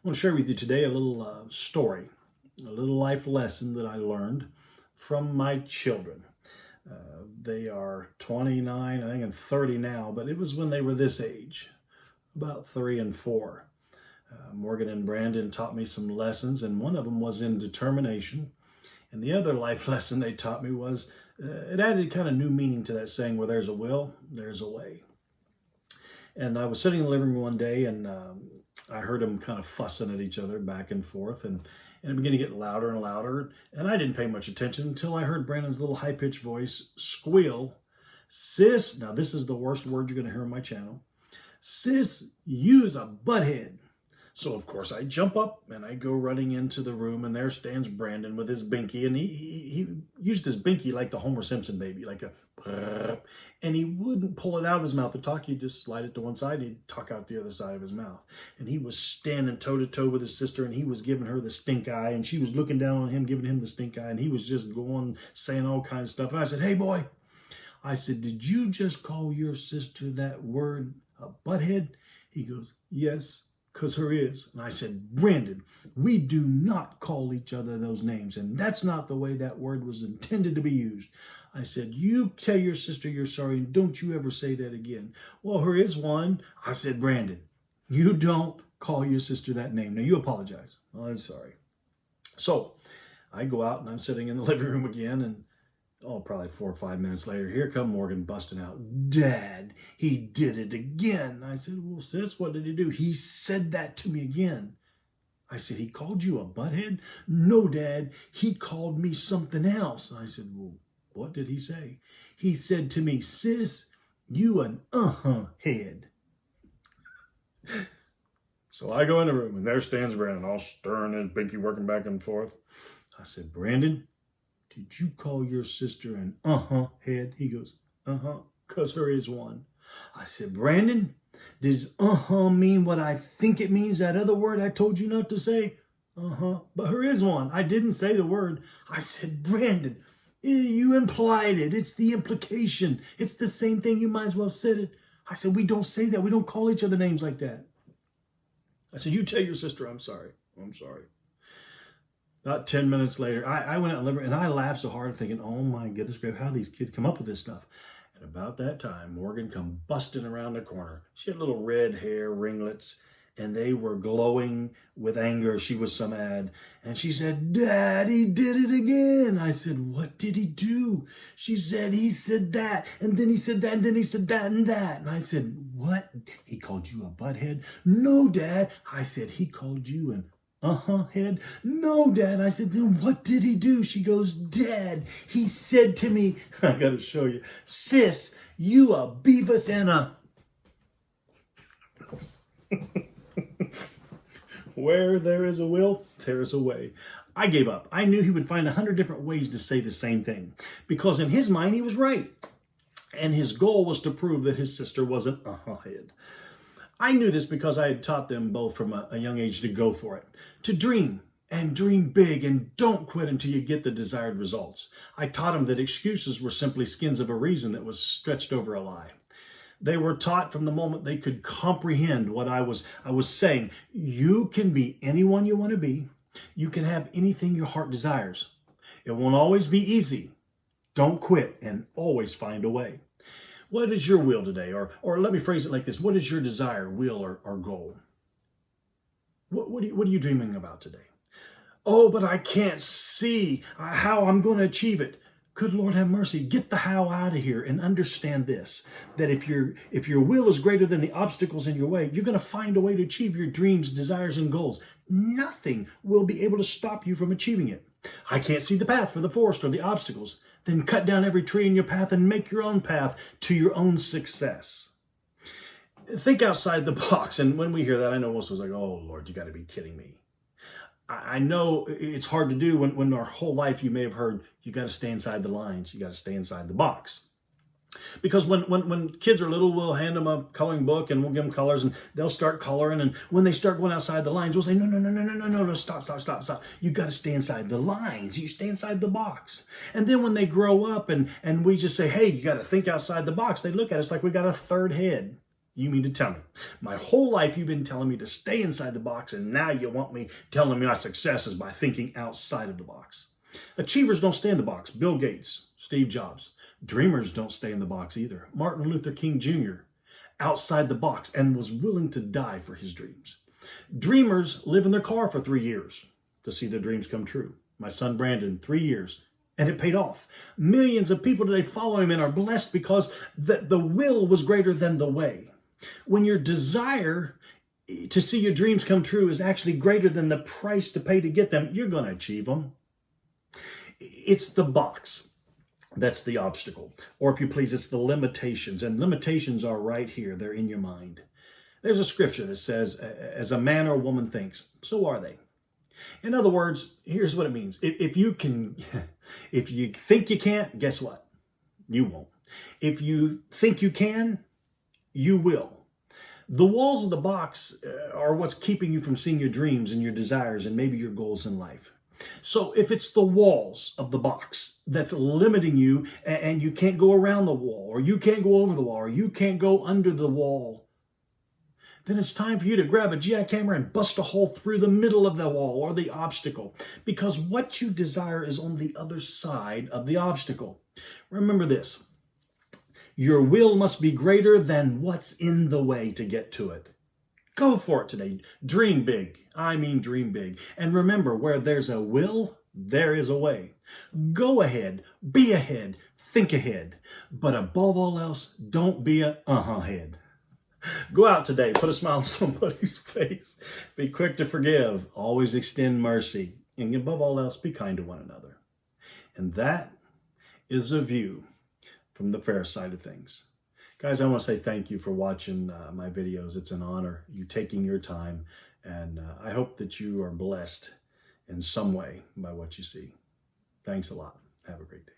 want to share with you today a little story, a little life lesson that I learned from my children. They are 29, I think, and 30 now, but it was when they were this age, about 3 and 4. Morgan and Brandon taught me some lessons, and one of them was in determination. And the other life lesson they taught me was, it added kind of new meaning to that saying, where there's a will, there's a way. And I was sitting in the living room one day, and I heard them kind of fussing at each other back and forth, and it began to get louder and louder. And I didn't pay much attention until I heard Brandon's little high-pitched voice squeal, "Sis," now this is the worst word you're going to hear on my channel, "Sis, you's a butthead." So, of course, I jump up and I go running into the room, and there stands Brandon with his binky. And he used his binky like the Homer Simpson baby, like a, and he wouldn't pull it out of his mouth to talk. He'd just slide it to one side. He'd talk out the other side of his mouth. And he was standing toe-to-toe with his sister, and he was giving her the stink eye. And she was looking down on him, giving him the stink eye. And he was just going, saying all kinds of stuff. And I said, "Hey, boy," I said, "did you just call your sister that word, a butthead?" He goes, "Yes, because her is." And I said, "Brandon, we do not call each other those names, and that's not the way that word was intended to be used." I said, "You tell your sister you're sorry, and don't you ever say that again." "Well, her is one." I said, "Brandon, you don't call your sister that name. Now you apologize." "Oh, I'm sorry." So I go out, and I'm sitting in the living room again, and probably 4 or 5 minutes later, here come Morgan busting out, "Dad, he did it again." I said, "Well, sis, what did he do?" "He said that to me again." I said, "He called you a butthead?" "No, Dad, he called me something else." I said, "Well, what did he say?" "He said to me, 'Sis, you an head.'" So I go in the room, and there stands Brandon, all stirring his binky, working back and forth. I said, "Brandon, did you call your sister an head?" He goes, "'cause her is one." I said, "Brandon, does mean what I think it means, that other word I told you not to say?" "But her is one. I didn't say the word." I said, "Brandon, you implied it. It's the implication. It's the same thing. You might as well said it." I said, "We don't say that. We don't call each other names like that." I said, "You tell your sister I'm sorry." "I'm sorry." About 10 minutes later, I went out and I laughed so hard thinking, oh my goodness, how do these kids come up with this stuff? And about that time, Morgan come busting around the corner. She had little red hair, ringlets, and they were glowing with anger. She was so mad. And she said, "Dad, he did it again." I said, "What did he do?" She said, "He said that, and then he said that, and then he said that and that." And I said, "What? He called you a butthead?" "No, Dad." I said, "He called you an head?" "No, Dad." I said, "Then what did he do?" She goes, "Dad, he said to me," I got to show you, "'Sis, you a Beavis and a..." Where there is a will, there is a way. I gave up. I knew he would find 100 different ways to say the same thing, because in his mind, he was right. And his goal was to prove that his sister wasn't head. I knew this because I had taught them both from a young age to go for it, to dream, and dream big, and don't quit until you get the desired results. I taught them that excuses were simply skins of a reason that was stretched over a lie. They were taught from the moment they could comprehend what I was saying. You can be anyone you want to be. You can have anything your heart desires. It won't always be easy. Don't quit, and always find a way. What is your will today? Or let me phrase it like this. What is your desire, will, or goal? What are you dreaming about today? "Oh, but I can't see how I'm going to achieve it." Good Lord have mercy. Get the how out of here and understand this, that if your will is greater than the obstacles in your way, you're going to find a way to achieve your dreams, desires, and goals. Nothing will be able to stop you from achieving it. "I can't see the path for the forest or the obstacles." Then cut down every tree in your path and make your own path to your own success. Think outside the box. And when we hear that, I know most of us are like, "Oh, Lord, you got to be kidding me." I know it's hard to do when our whole life you may have heard, you got to stay inside the lines. You got to stay inside the box. Because when kids are little, we'll hand them a coloring book and we'll give them colors and they'll start coloring. And when they start going outside the lines, we'll say, no, stop. You got to stay inside the lines. You stay inside the box. And then when they grow up and we just say, "Hey, you got to think outside the box," they look at us like we got a third head. You mean to tell me my whole life you've been telling me to stay inside the box, and now you want me telling me my success is by thinking outside of the box? Achievers don't stay in the box. Bill Gates, Steve Jobs. Dreamers don't stay in the box either. Martin Luther King Jr. outside the box and was willing to die for his dreams. Dreamers live in their car for 3 years to see their dreams come true. My son Brandon, 3 years, and it paid off. Millions of people today follow him and are blessed because the will was greater than the way. When your desire to see your dreams come true is actually greater than the price to pay to get them, you're going to achieve them. It's the box that's the obstacle. Or if you please, it's the limitations. And limitations are right here. They're in your mind. There's a scripture that says, as a man or a woman thinks, so are they. In other words, here's what it means. If you think you can't, guess what? You won't. If you think you can, you will. The walls of the box are what's keeping you from seeing your dreams and your desires and maybe your goals in life. So if it's the walls of the box that's limiting you and you can't go around the wall, or you can't go over the wall, or you can't go under the wall, then it's time for you to grab a jackhammer and bust a hole through the middle of the wall or the obstacle, because what you desire is on the other side of the obstacle. Remember this. Your will must be greater than what's in the way to get to it. Go for it today. Dream big. I mean dream big. And remember, where there's a will, there is a way. Go ahead. Be ahead. Think ahead. But above all else, don't be a head. Go out today. Put a smile on somebody's face. Be quick to forgive. Always extend mercy. And above all else, be kind to one another. And that is a view from the fair side of things. Guys, I want to say thank you for watching my videos. It's an honor, you taking your time, and I hope that you are blessed in some way by what you see. Thanks a lot. Have a great day.